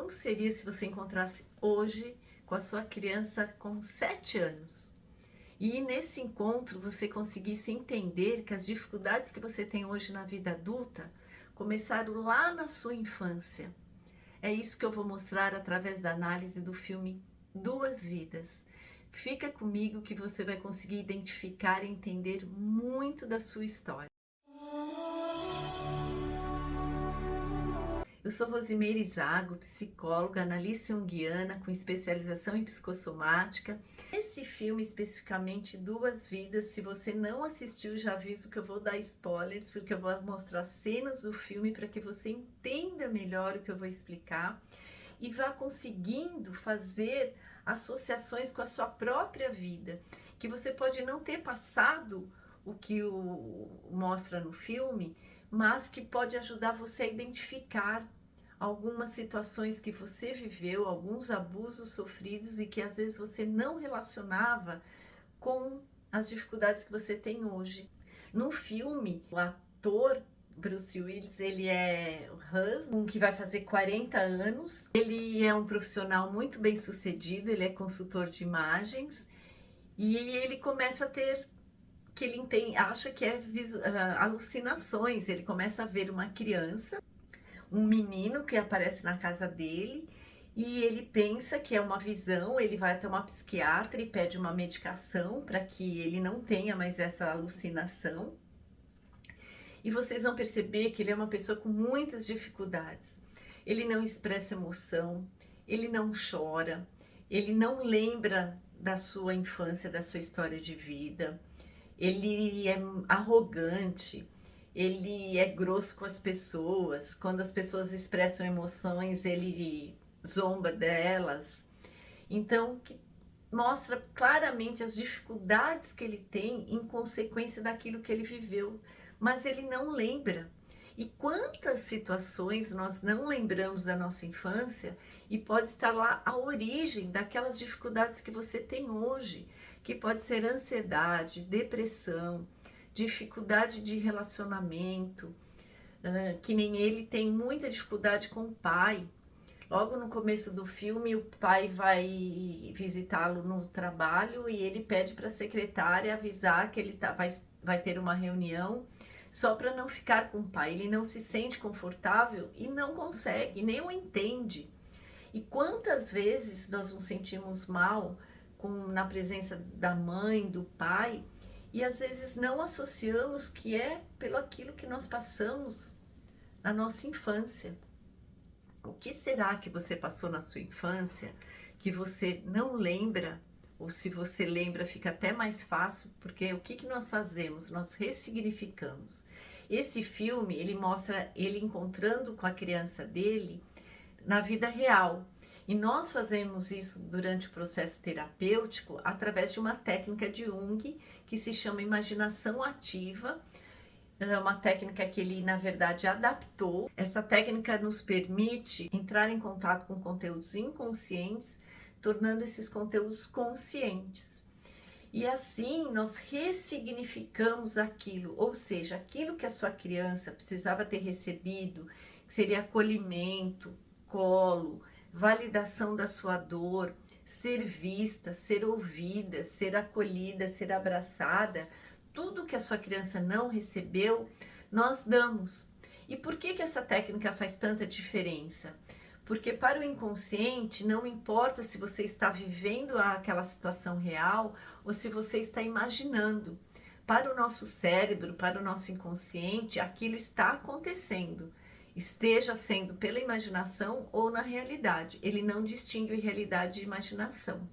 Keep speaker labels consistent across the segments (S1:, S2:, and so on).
S1: como seria se você encontrasse hoje com a sua criança com 7 anos. E nesse encontro você conseguisse entender que as dificuldades que você tem hoje na vida adulta começaram lá na sua infância. É isso que eu vou mostrar através da análise do filme Duas Vidas. Fica comigo que você vai conseguir identificar e entender muito da sua história. Eu sou Rosimeire Zago, psicóloga, analista junguiana com especialização em psicossomática. Esse filme, especificamente Duas Vidas, se você não assistiu, já aviso que eu vou dar spoilers, porque eu vou mostrar cenas do filme para que você entenda melhor o que eu vou explicar e vá conseguindo fazer associações com a sua própria vida, que você pode não ter passado o que mostra no filme, mas que pode ajudar você a identificar algumas situações que você viveu, alguns abusos sofridos e que às vezes você não relacionava com as dificuldades que você tem hoje. No filme, o ator Bruce Willis, ele é o Hus, que vai fazer 40 anos. Ele é um profissional muito bem sucedido, ele é consultor de imagens e ele começa a ter que ele acha que é alucinações. Ele começa a ver uma criança, um menino que aparece na casa dele e ele pensa que é uma visão. Ele vai até uma psiquiatra e pede uma medicação para que ele não tenha mais essa alucinação. E vocês vão perceber que ele é uma pessoa com muitas dificuldades. Ele não expressa emoção, ele não chora, ele não lembra da sua infância, da sua história de vida. Ele é arrogante, ele é grosso com as pessoas. Quando as pessoas expressam emoções, ele zomba delas. Então, mostra claramente as dificuldades que ele tem em consequência daquilo que ele viveu, mas ele não lembra. E quantas situações nós não lembramos da nossa infância e pode estar lá a origem daquelas dificuldades que você tem hoje, que pode ser ansiedade, depressão, dificuldade de relacionamento, que nem ele tem muita dificuldade com o pai. Logo no começo do filme, o pai vai visitá-lo no trabalho e ele pede para a secretária avisar que ele vai ter uma reunião só para não ficar com o pai. Ele não se sente confortável e não consegue, nem o entende. E quantas vezes nós nos sentimos mal na presença da mãe, do pai, e às vezes não associamos que é pelo aquilo que nós passamos na nossa infância. O que será que você passou na sua infância que você não lembra? Ou se você lembra, fica até mais fácil, porque o que nós fazemos? Nós ressignificamos. Esse filme, ele mostra ele encontrando com a criança dele na vida real. E nós fazemos isso durante o processo terapêutico através de uma técnica de Jung que se chama imaginação ativa. É uma técnica que ele, na verdade, adaptou. Essa técnica nos permite entrar em contato com conteúdos inconscientes, tornando esses conteúdos conscientes. E assim nós ressignificamos aquilo, ou seja, aquilo que a sua criança precisava ter recebido, que seria acolhimento, colo, validação da sua dor, ser vista, ser ouvida, ser acolhida, ser abraçada. Tudo que a sua criança não recebeu, nós damos. E por que essa técnica faz tanta diferença? Porque para o inconsciente não importa se você está vivendo aquela situação real ou se você está imaginando. Para o nosso cérebro, para o nosso inconsciente, aquilo está acontecendo. Esteja sendo pela imaginação ou na realidade. Ele não distingue realidade de imaginação.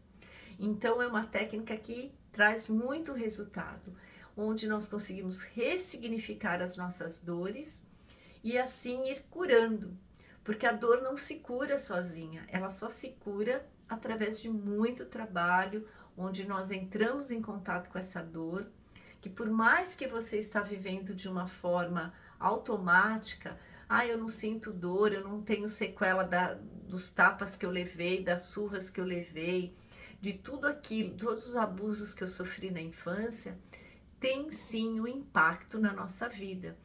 S1: Então é uma técnica que traz muito resultado, onde nós conseguimos ressignificar as nossas dores e assim ir curando, porque a dor não se cura sozinha, ela só se cura através de muito trabalho, onde nós entramos em contato com essa dor, que por mais que você está vivendo de uma forma automática, eu não sinto dor, eu não tenho sequela dos tapas que eu levei, das surras que eu levei, de tudo aquilo, todos os abusos que eu sofri na infância, tem sim um impacto na nossa vida.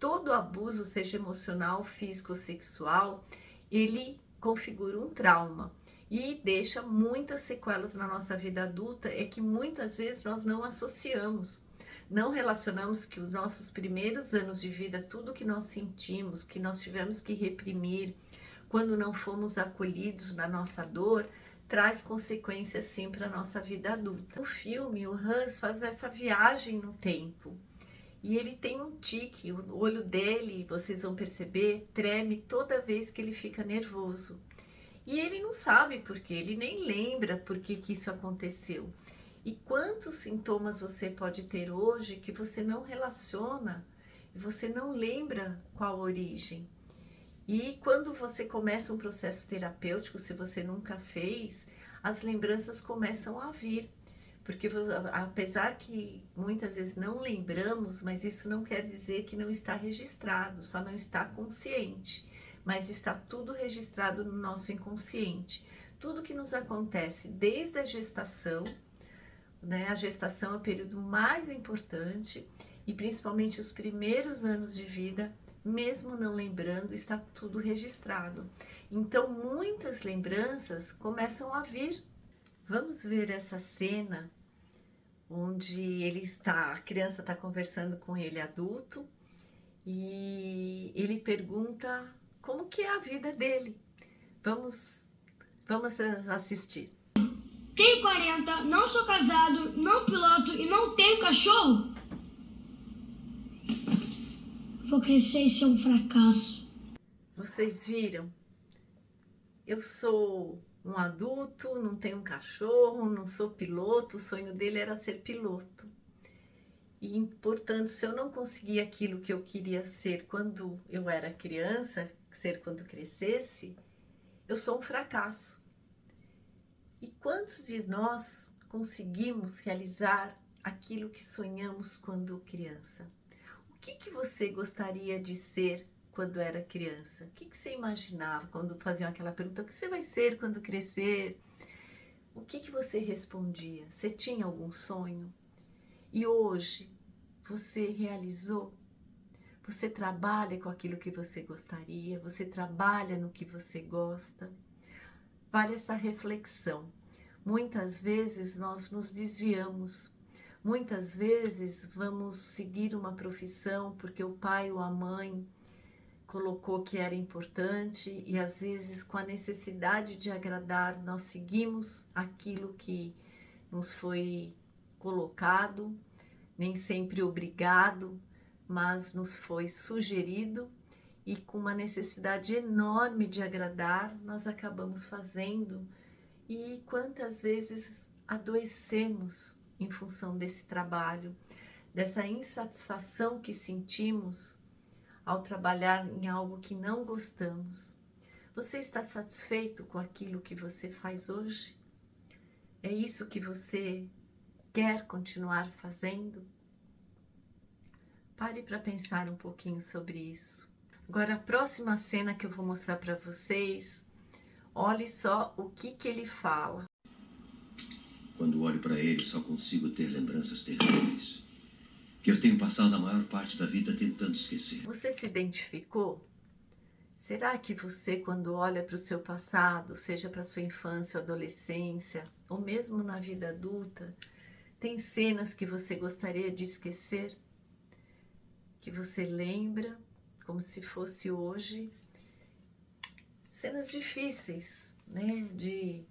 S1: Todo abuso, seja emocional, físico ou sexual, ele configura um trauma e deixa muitas sequelas na nossa vida adulta, é que muitas vezes nós não associamos, não relacionamos que os nossos primeiros anos de vida, tudo que nós sentimos, que nós tivemos que reprimir, quando não fomos acolhidos na nossa dor, traz consequências sim para a nossa vida adulta. No filme, o Hans faz essa viagem no tempo. E ele tem um tique, o olho dele, vocês vão perceber, treme toda vez que ele fica nervoso. E ele não sabe por quê, ele nem lembra por que isso aconteceu. E quantos sintomas você pode ter hoje que você não relaciona, você não lembra qual a origem. E quando você começa um processo terapêutico, se você nunca fez, as lembranças começam a vir. Porque apesar que muitas vezes não lembramos, mas isso não quer dizer que não está registrado, só não está consciente. Mas está tudo registrado no nosso inconsciente. Tudo que nos acontece desde a gestação, né? A gestação é o período mais importante e principalmente os primeiros anos de vida, mesmo não lembrando, está tudo registrado. Então, muitas lembranças começam a vir. Vamos ver essa cena onde a criança está conversando com ele adulto e ele pergunta como que é a vida dele. Vamos assistir.
S2: Tenho 40, não sou casado, não piloto e não tenho cachorro. Vou crescer e ser um fracasso.
S1: Vocês viram? Eu sou um adulto, não tenho um cachorro, não sou piloto, o sonho dele era ser piloto. E, portanto, se eu não conseguir aquilo que eu queria ser quando eu era criança, ser quando crescesse, eu sou um fracasso. E quantos de nós conseguimos realizar aquilo que sonhamos quando criança? O que você gostaria de ser quando era criança? O que você imaginava quando faziam aquela pergunta? O que você vai ser quando crescer? O que você respondia? Você tinha algum sonho? E hoje você realizou? Você trabalha com aquilo que você gostaria? Você trabalha no que você gosta? Vale essa reflexão. Muitas vezes nós nos desviamos. Muitas vezes vamos seguir uma profissão porque o pai ou a mãe colocou que era importante e às vezes com a necessidade de agradar nós seguimos aquilo que nos foi colocado, nem sempre obrigado, mas nos foi sugerido e com uma necessidade enorme de agradar nós acabamos fazendo. E quantas vezes adoecemos em função desse trabalho, dessa insatisfação que sentimos ao trabalhar em algo que não gostamos. Você está satisfeito com aquilo que você faz hoje? É isso que você quer continuar fazendo? Pare para pensar um pouquinho sobre isso. Agora, a próxima cena que eu vou mostrar para vocês, olhe só o que ele fala.
S3: Quando olho para ele, só consigo ter lembranças terríveis, que eu tenho passado a maior parte da vida tentando esquecer.
S1: Você se identificou? Será que você, quando olha para o seu passado, seja para sua infância ou adolescência, ou mesmo na vida adulta, tem cenas que você gostaria de esquecer? Que você lembra como se fosse hoje? Cenas difíceis, né? De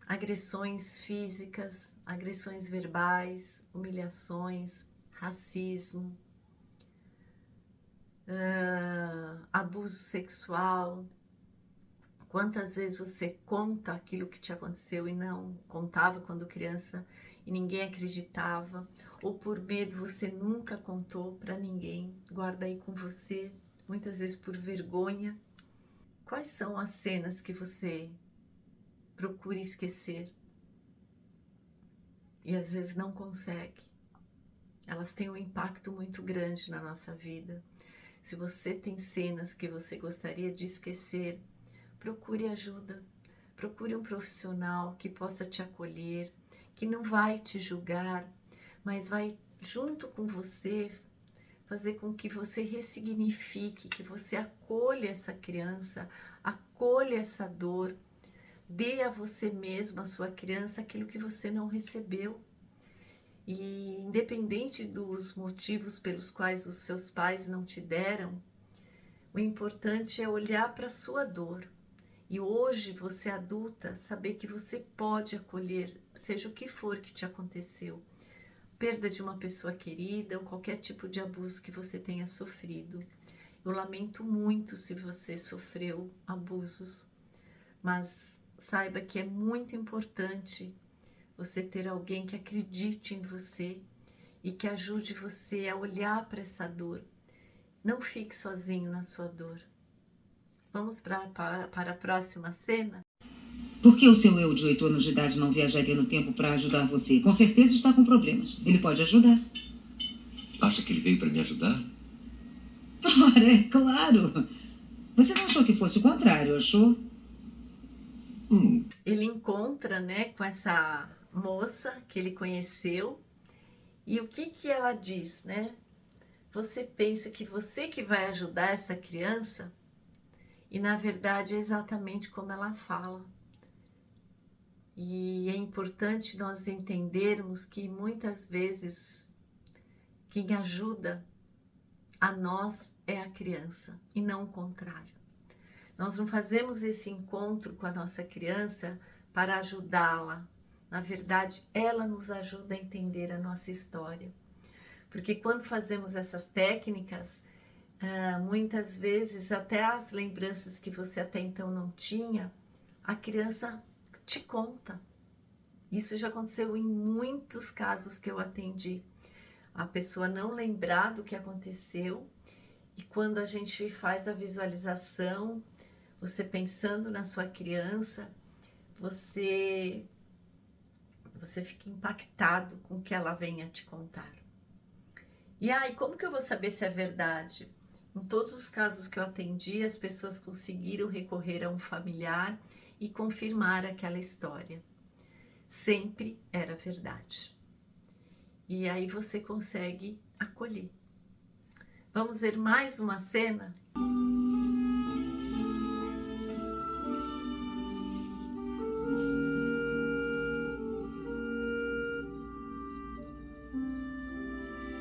S1: agressões físicas, agressões verbais, humilhações, racismo, abuso sexual. Quantas vezes você conta aquilo que te aconteceu e não contava quando criança e ninguém acreditava, ou por medo você nunca contou para ninguém, guarda aí com você, muitas vezes por vergonha. Quais são as cenas que você procura esquecer e às vezes não consegue? Elas têm um impacto muito grande na nossa vida. Se você tem cenas que você gostaria de esquecer, procure ajuda, procure um profissional que possa te acolher, que não vai te julgar, mas vai junto com você fazer com que você ressignifique, que você acolha essa criança, acolha essa dor, dê a você mesmo, a sua criança, aquilo que você não recebeu. E independente dos motivos pelos quais os seus pais não te deram, o importante é olhar para a sua dor. E hoje, você adulta, saber que você pode acolher, seja o que for que te aconteceu. Perda de uma pessoa querida ou qualquer tipo de abuso que você tenha sofrido. Eu lamento muito se você sofreu abusos, mas saiba que é muito importante você ter alguém que acredite em você e que ajude você a olhar para essa dor. Não fique sozinho na sua dor. Vamos para a próxima cena?
S4: Por que o seu eu de 8 anos de idade não viajaria no tempo para ajudar você? Com certeza está com problemas. Ele pode ajudar.
S3: Acha que ele veio para me ajudar?
S4: Ora, é claro. Você não achou que fosse o contrário, achou?
S1: Ele encontra, né, com essa moça que ele conheceu. E o que ela diz, né? Você pensa que você que vai ajudar essa criança? E na verdade é exatamente como ela fala. E é importante nós entendermos que muitas vezes quem ajuda a nós é a criança e não o contrário. Nós não fazemos esse encontro com a nossa criança para ajudá-la. Na verdade, ela nos ajuda a entender a nossa história. Porque quando fazemos essas técnicas, muitas vezes até as lembranças que você até então não tinha, a criança te conta. Isso já aconteceu em muitos casos que eu atendi. A pessoa não lembrar do que aconteceu e quando a gente faz a visualização, você pensando na sua criança, você fica impactado com o que ela vem a te contar. E aí, como que eu vou saber se é verdade? Em todos os casos que eu atendi, as pessoas conseguiram recorrer a um familiar e confirmar aquela história. Sempre era verdade. E aí você consegue acolher. Vamos ver mais uma cena?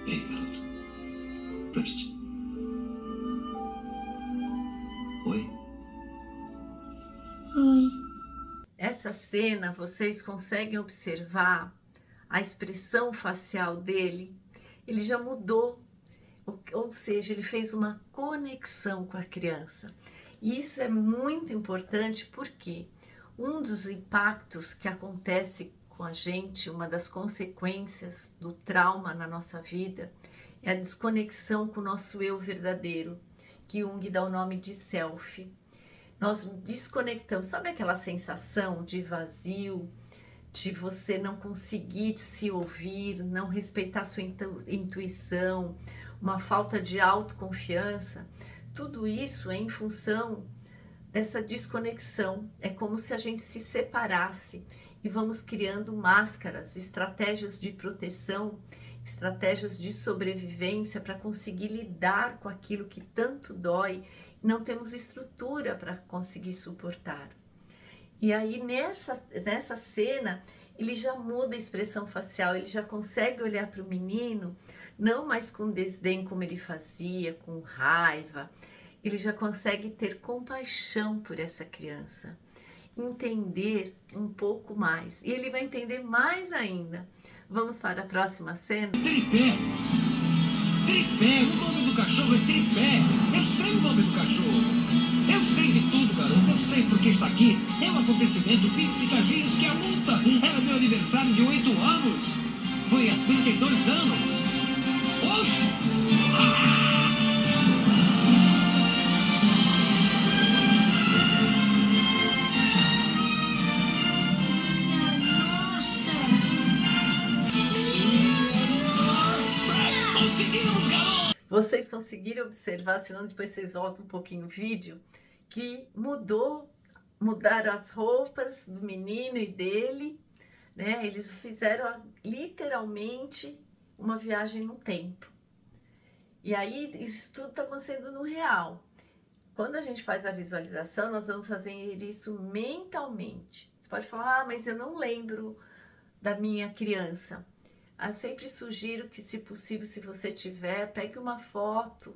S3: Ei, garoto. First. Oi?
S2: Oi.
S1: Essa cena, vocês conseguem observar a expressão facial dele? Ele já mudou, ou seja, ele fez uma conexão com a criança. E isso é muito importante porque um dos impactos que acontece com a gente, uma das consequências do trauma na nossa vida, é a desconexão com o nosso eu verdadeiro, que Jung dá o nome de self. Nós desconectamos, sabe aquela sensação de vazio, de você não conseguir se ouvir, não respeitar sua intuição, uma falta de autoconfiança? Tudo isso é em função dessa desconexão. É como se a gente se separasse e vamos criando máscaras, estratégias de proteção, estratégias de sobrevivência para conseguir lidar com aquilo que tanto dói. Não temos estrutura para conseguir suportar. E aí nessa cena ele já muda a expressão facial, ele já consegue olhar para o menino, não mais com desdém como ele fazia, com raiva. Ele já consegue ter compaixão por essa criança, entender um pouco mais. E ele vai entender mais ainda. Vamos para a próxima cena?
S3: Tripé! Tripé! O nome do cachorro é Tripé! Eu sei o nome do cachorro! Eu sei de tudo, garoto. Eu sei porque está aqui. É um acontecimento psicagis que é a luta. Era meu aniversário de 8 anos. Foi há 32 anos. Hoje! Conseguimos, garoto!
S1: Vocês conseguiram observar, senão depois vocês voltam um pouquinho o vídeo, que mudaram as roupas do menino e dele, né? Eles fizeram literalmente uma viagem no tempo. E aí, isso tudo está acontecendo no real. Quando a gente faz a visualização, nós vamos fazer isso mentalmente. Você pode falar, mas eu não lembro da minha criança. Eu sempre sugiro que, se possível, se você tiver, pegue uma foto.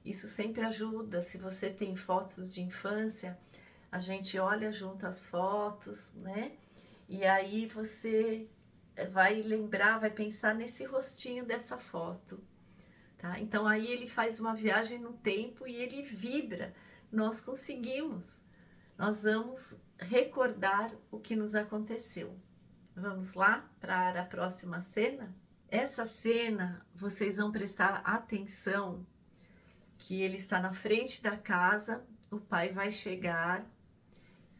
S1: Isso sempre ajuda. Se você tem fotos de infância, a gente olha junto as fotos, né? E aí você vai lembrar, vai pensar nesse rostinho dessa foto. Tá? Então aí ele faz uma viagem no tempo e ele vibra. Nós conseguimos. Nós vamos recordar o que nos aconteceu. Vamos lá para a próxima cena? Essa cena, vocês vão prestar atenção que ele está na frente da casa, o pai vai chegar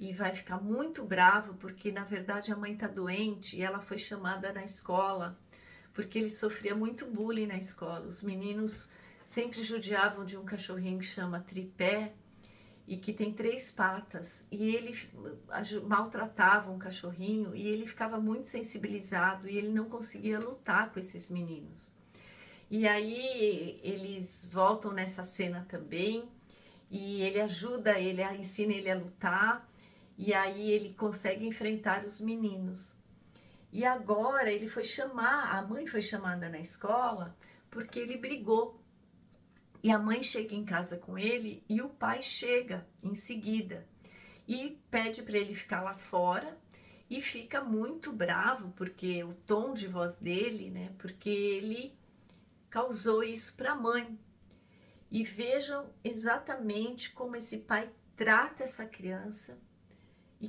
S1: e vai ficar muito bravo porque na verdade a mãe está doente e ela foi chamada na escola porque ele sofria muito bullying na escola. Os meninos sempre judiavam de um cachorrinho que chama Tripé e que tem 3 patas. E ele maltratava um cachorrinho e ele ficava muito sensibilizado e ele não conseguia lutar com esses meninos. E aí eles voltam nessa cena também e ele ajuda ele, ensina ele a lutar e aí ele consegue enfrentar os meninos. E agora ele foi chamar, a mãe foi chamada na escola porque ele brigou. E a mãe chega em casa com ele e o pai chega em seguida e pede para ele ficar lá fora e fica muito bravo porque o tom de voz dele, né? Porque ele causou isso para a mãe. E vejam exatamente como esse pai trata essa criança. E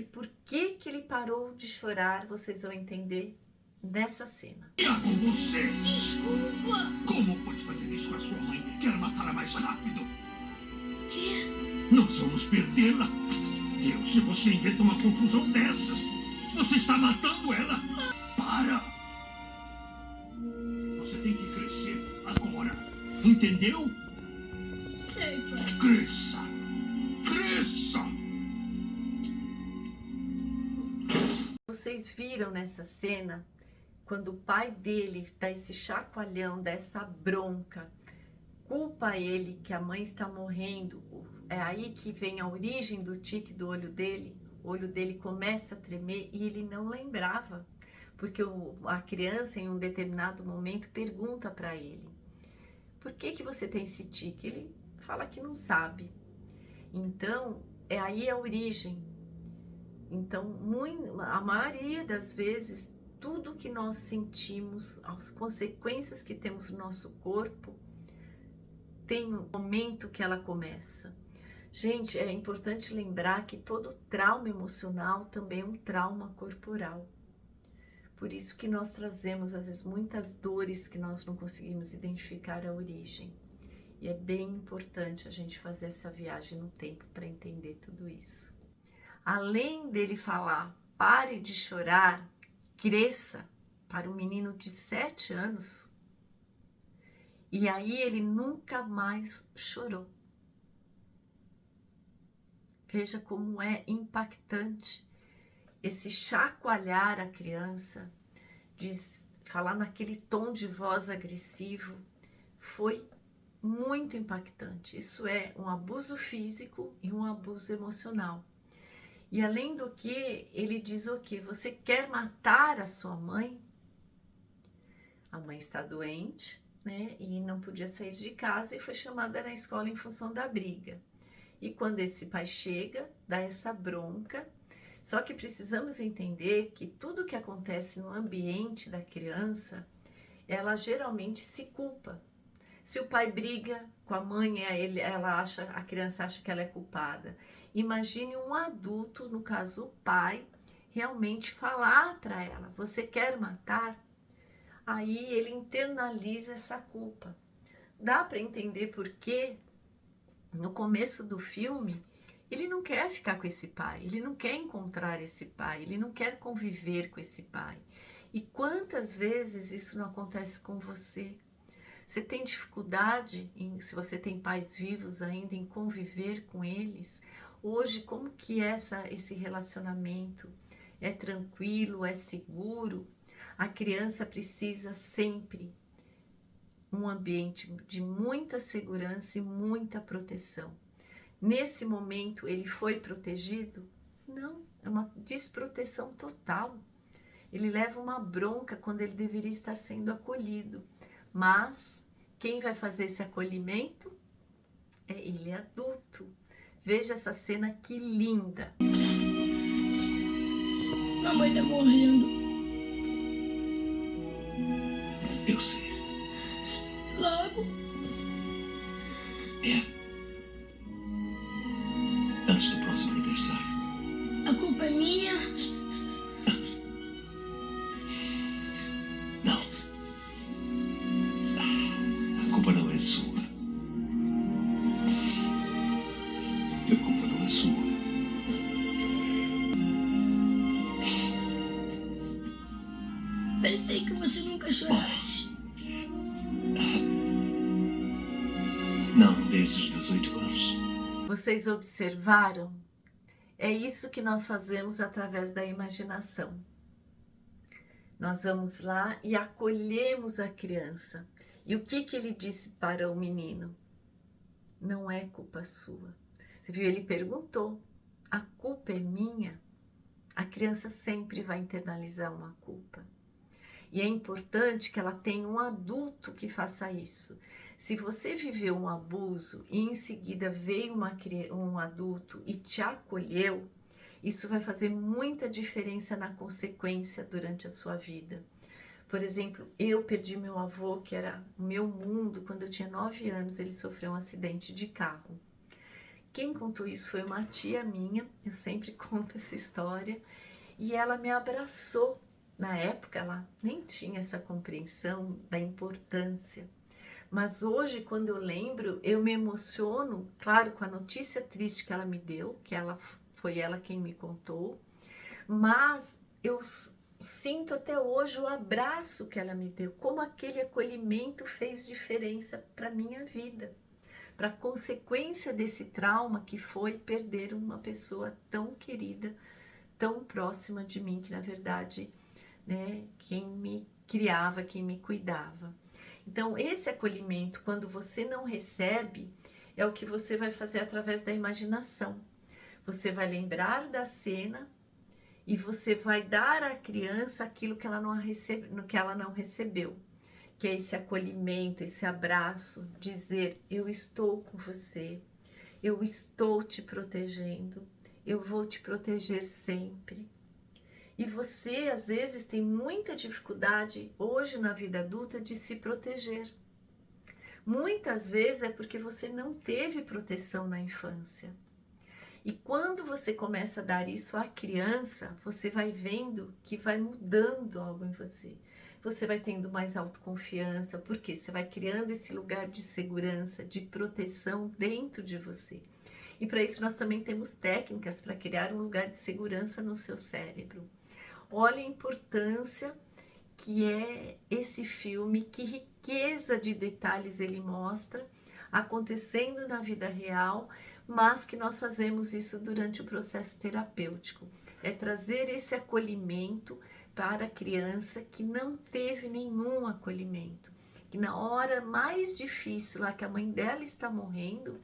S1: por que ele parou de chorar, vocês vão entender nessa cena.
S3: Com você!
S2: Desculpa.
S3: Como pode fazer isso com a sua mãe? Quer matá-la mais rápido?
S2: Quê?
S3: Nós vamos perdê-la. Deus, se você inventa uma confusão dessas, você está matando ela. Para! Você tem que crescer agora. Entendeu?
S2: Sei, pai.
S3: Cresça! Cresça!
S1: Vocês viram nessa cena, quando o pai dele dá esse chacoalhão, dessa bronca, culpa ele que a mãe está morrendo, é aí que vem a origem do tique do olho dele. O olho dele começa a tremer e ele não lembrava, porque a criança em um determinado momento pergunta para ele, por que você tem esse tique? Ele fala que não sabe. Então, é aí a origem. Então, a maioria das vezes, tudo que nós sentimos, as consequências que temos no nosso corpo, tem um momento que ela começa. Gente, é importante lembrar que todo trauma emocional também é um trauma corporal. Por isso que nós trazemos, às vezes, muitas dores que nós não conseguimos identificar a origem. E é bem importante a gente fazer essa viagem no tempo para entender tudo isso. Além dele falar, pare de chorar, cresça, para um menino de 7 anos. E aí ele nunca mais chorou. Veja como é impactante esse chacoalhar a criança, de falar naquele tom de voz agressivo, foi muito impactante. Isso é um abuso físico e um abuso emocional. E além do que, ele diz o quê? Você quer matar a sua mãe? A mãe está doente, né? E não podia sair de casa e foi chamada na escola em função da briga. E quando esse pai chega, dá essa bronca. Só que precisamos entender que tudo que acontece no ambiente da criança, ela geralmente se culpa. Se o pai briga com a mãe, a criança acha que ela é culpada. Imagine um adulto, no caso o pai, realmente falar para ela, você quer matar? Aí ele internaliza essa culpa. Dá para entender por que no começo do filme ele não quer ficar com esse pai, ele não quer encontrar esse pai, ele não quer conviver com esse pai. E quantas vezes isso não acontece com você? Você tem dificuldade, se você tem pais vivos ainda, em conviver com eles? Hoje, como que é esse relacionamento? É tranquilo? É seguro? A criança precisa sempre um ambiente de muita segurança e muita proteção. Nesse momento, ele foi protegido? Não, é uma desproteção total. Ele leva uma bronca quando ele deveria estar sendo acolhido. Mas quem vai fazer esse acolhimento é ele adulto. Veja essa cena que linda.
S2: Mamãe tá morrendo.
S3: Eu sei.
S2: Logo.
S3: É. Antes do próximo aniversário.
S2: A culpa é minha.
S3: Não. A culpa não é sua. A culpa não é sua.
S2: Pensei que você nunca chorasse.
S3: Não, desde os 18 anos.
S1: Vocês observaram? É isso que nós fazemos através da imaginação. Nós vamos lá e acolhemos a criança. E o que ele disse para o menino? Não é culpa sua. Você viu? Ele perguntou. A culpa é minha? A criança sempre vai internalizar uma culpa. E é importante que ela tenha um adulto que faça isso. Se você viveu um abuso e em seguida veio um adulto e te acolheu, isso vai fazer muita diferença na consequência durante a sua vida. Por exemplo, eu perdi meu avô, que era o meu mundo, quando eu tinha 9 anos, ele sofreu um acidente de carro. Quem contou isso foi uma tia minha, eu sempre conto essa história, e ela me abraçou. Na época, ela nem tinha essa compreensão da importância. Mas hoje, quando eu lembro, eu me emociono, claro, com a notícia triste que ela me deu, que foi ela quem me contou, mas eu sinto até hoje o abraço que ela me deu, como aquele acolhimento fez diferença para a minha vida, para a consequência desse trauma que foi perder uma pessoa tão querida, tão próxima de mim, que na verdade, né, quem me criava, quem me cuidava. Então, esse acolhimento, quando você não recebe, é o que você vai fazer através da imaginação. Você vai lembrar da cena e você vai dar à criança aquilo que ela não recebeu, que é esse acolhimento, esse abraço, dizer: eu estou com você, eu estou te protegendo, eu vou te proteger sempre. E você, às vezes, tem muita dificuldade hoje na vida adulta de se proteger. Muitas vezes é porque você não teve proteção na infância. E quando você começa a dar isso à criança, você vai vendo que vai mudando algo em você. Você vai tendo mais autoconfiança, porque você vai criando esse lugar de segurança, de proteção dentro de você. E para isso nós também temos técnicas para criar um lugar de segurança no seu cérebro. Olha a importância que é esse filme, que riqueza de detalhes ele mostra, acontecendo na vida real, mas que nós fazemos isso durante o processo terapêutico. É trazer esse acolhimento para a criança que não teve nenhum acolhimento, que na hora mais difícil, lá que a mãe dela está morrendo,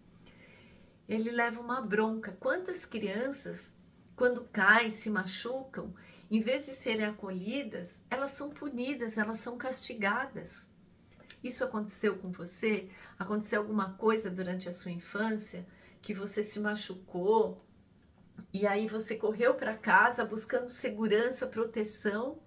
S1: ele leva uma bronca. Quantas crianças, quando caem, se machucam, em vez de serem acolhidas, elas são punidas, elas são castigadas. Isso aconteceu com você? Aconteceu alguma coisa durante a sua infância que você se machucou e aí você correu para casa buscando segurança, proteção,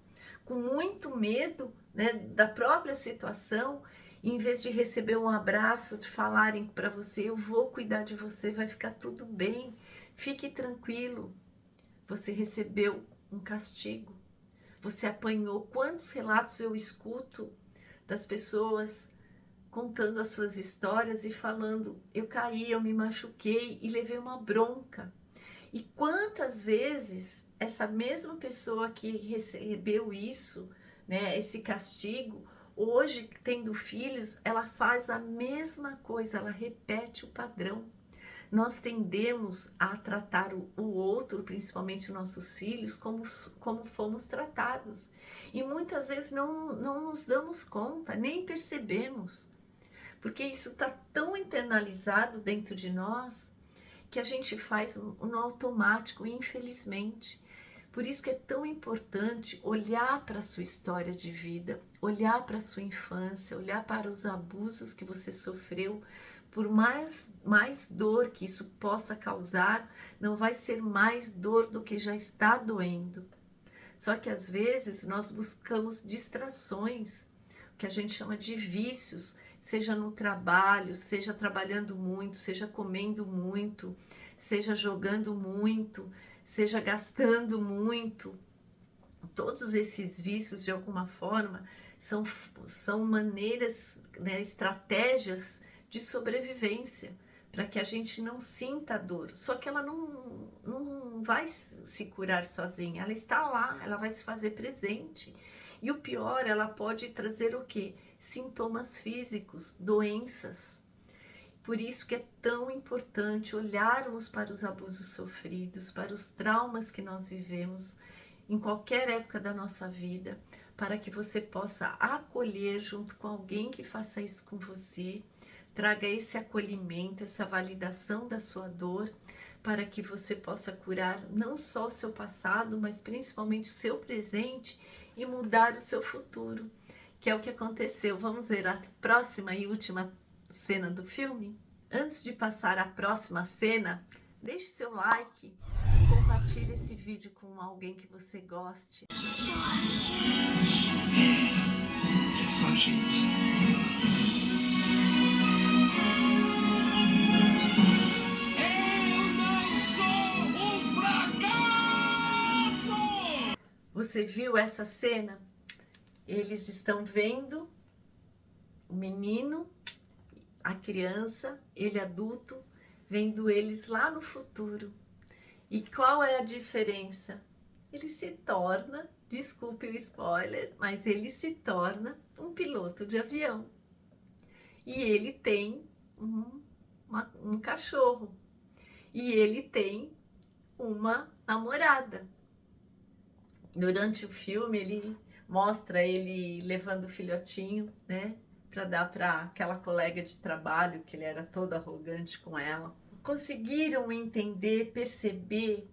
S1: com muito medo, né, da própria situação, e em vez de receber um abraço, de falarem para você: eu vou cuidar de você, vai ficar tudo bem, fique tranquilo, você recebeu um castigo, você apanhou. Quantos relatos eu escuto das pessoas contando as suas histórias e falando: eu caí, eu me machuquei e levei uma bronca. E quantas vezes essa mesma pessoa que recebeu isso, né, esse castigo, hoje tendo filhos, ela faz a mesma coisa, ela repete o padrão. Nós tendemos a tratar o outro, principalmente os nossos filhos, como fomos tratados. E muitas vezes não nos damos conta, nem percebemos. Porque isso está tão internalizado dentro de nós que a gente faz no automático, infelizmente. Por isso que é tão importante olhar para a sua história de vida, olhar para a sua infância, olhar para os abusos que você sofreu. Por mais dor que isso possa causar, não vai ser mais dor do que já está doendo. Só que às vezes nós buscamos distrações, que a gente chama de vícios, seja no trabalho, seja trabalhando muito, seja comendo muito, seja jogando muito, seja gastando muito. Todos esses vícios, de alguma forma, são maneiras, né, estratégias de sobrevivência, para que a gente não sinta a dor. Só que ela não vai se curar sozinha, ela está lá, ela vai se fazer presente. E o pior, ela pode trazer o quê? Sintomas físicos, doenças. Por isso que é tão importante olharmos para os abusos sofridos, para os traumas que nós vivemos em qualquer época da nossa vida, para que você possa acolher junto com alguém que faça isso com você, traga esse acolhimento, essa validação da sua dor, para que você possa curar não só o seu passado, mas principalmente o seu presente e mudar o seu futuro, que é o que aconteceu. Vamos ver a próxima e última cena do filme? Antes de passar à próxima cena, deixe seu like e compartilhe esse vídeo com alguém que você goste.
S3: É só a gente. Eu não sou um fracasso!
S1: Você viu essa cena? Eles estão vendo o menino, a criança, ele adulto, vendo eles lá no futuro. E qual é a diferença? Ele se torna, desculpe o spoiler, mas ele se torna um piloto de avião. E ele tem um cachorro. E ele tem uma namorada. Durante o filme, ele mostra ele levando o filhotinho, né? Para dar para aquela colega de trabalho, que ele era todo arrogante com ela. Conseguiram entender, perceber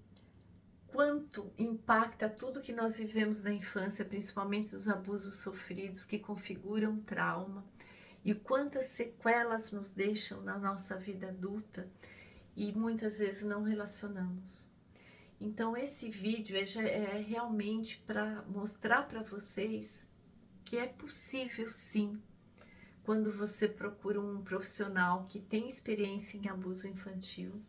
S1: quanto impacta tudo que nós vivemos na infância, principalmente os abusos sofridos que configuram trauma, e quantas sequelas nos deixam na nossa vida adulta e muitas vezes não relacionamos. Então esse vídeo é realmente para mostrar para vocês que é possível sim, quando você procura um profissional que tem experiência em abuso infantil,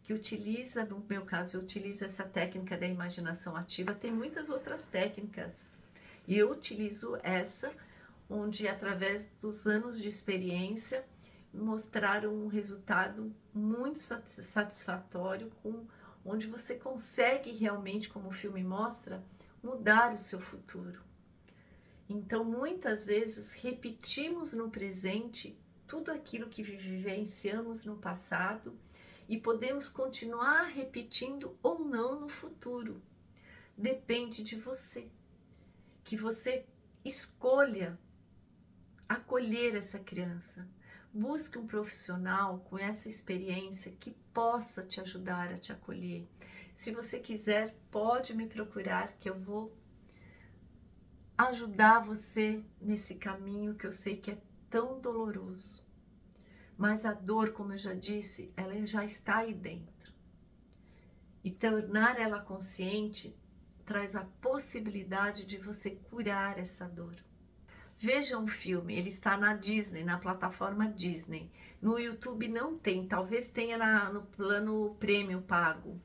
S1: que utiliza, no meu caso, eu utilizo essa técnica da imaginação ativa, tem muitas outras técnicas, e eu utilizo essa, onde através dos anos de experiência, mostraram um resultado muito satisfatório, onde você consegue realmente, como o filme mostra, mudar o seu futuro. Então, muitas vezes, repetimos no presente tudo aquilo que vivenciamos no passado e podemos continuar repetindo ou não no futuro. Depende de você. Que você escolha acolher essa criança. Busque um profissional com essa experiência que possa te ajudar a te acolher. Se você quiser, pode me procurar que eu vou ajudar você nesse caminho que eu sei que é tão doloroso. Mas a dor, como eu já disse, ela já está aí dentro. E tornar ela consciente traz a possibilidade de você curar essa dor. Veja um filme, ele está na Disney, na plataforma Disney. No YouTube não tem, talvez tenha no plano prêmio pago,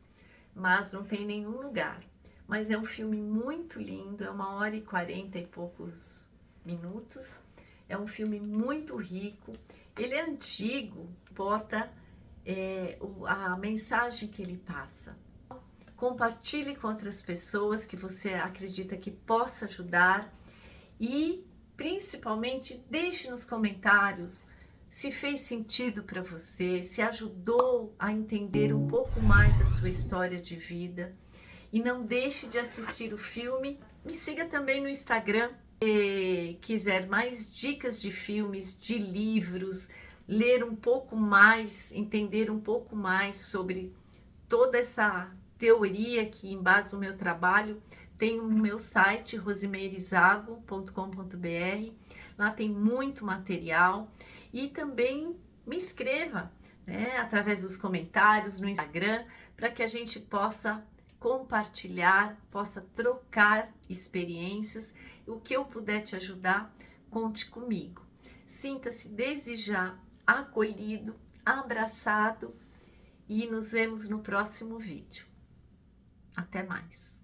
S1: mas não tem em nenhum lugar. Mas é um filme muito lindo, é 1h40 e poucos minutos. É um filme muito rico, ele é antigo, importa a mensagem que ele passa. Compartilhe com outras pessoas que você acredita que possa ajudar e, principalmente, deixe nos comentários se fez sentido para você, se ajudou a entender um pouco mais a sua história de vida. E não deixe de assistir o filme. Me siga também no Instagram. Se quiser mais dicas de filmes, de livros, ler um pouco mais, entender um pouco mais sobre toda essa teoria que embasa o meu trabalho, tem o meu site rosemeirizago.com.br. Lá tem muito material. E também me inscreva, né, através dos comentários no Instagram, para que a gente possa compartilhar, possa trocar experiências. O que eu puder te ajudar, conte comigo. Sinta-se desde já acolhido, abraçado e nos vemos no próximo vídeo. Até mais!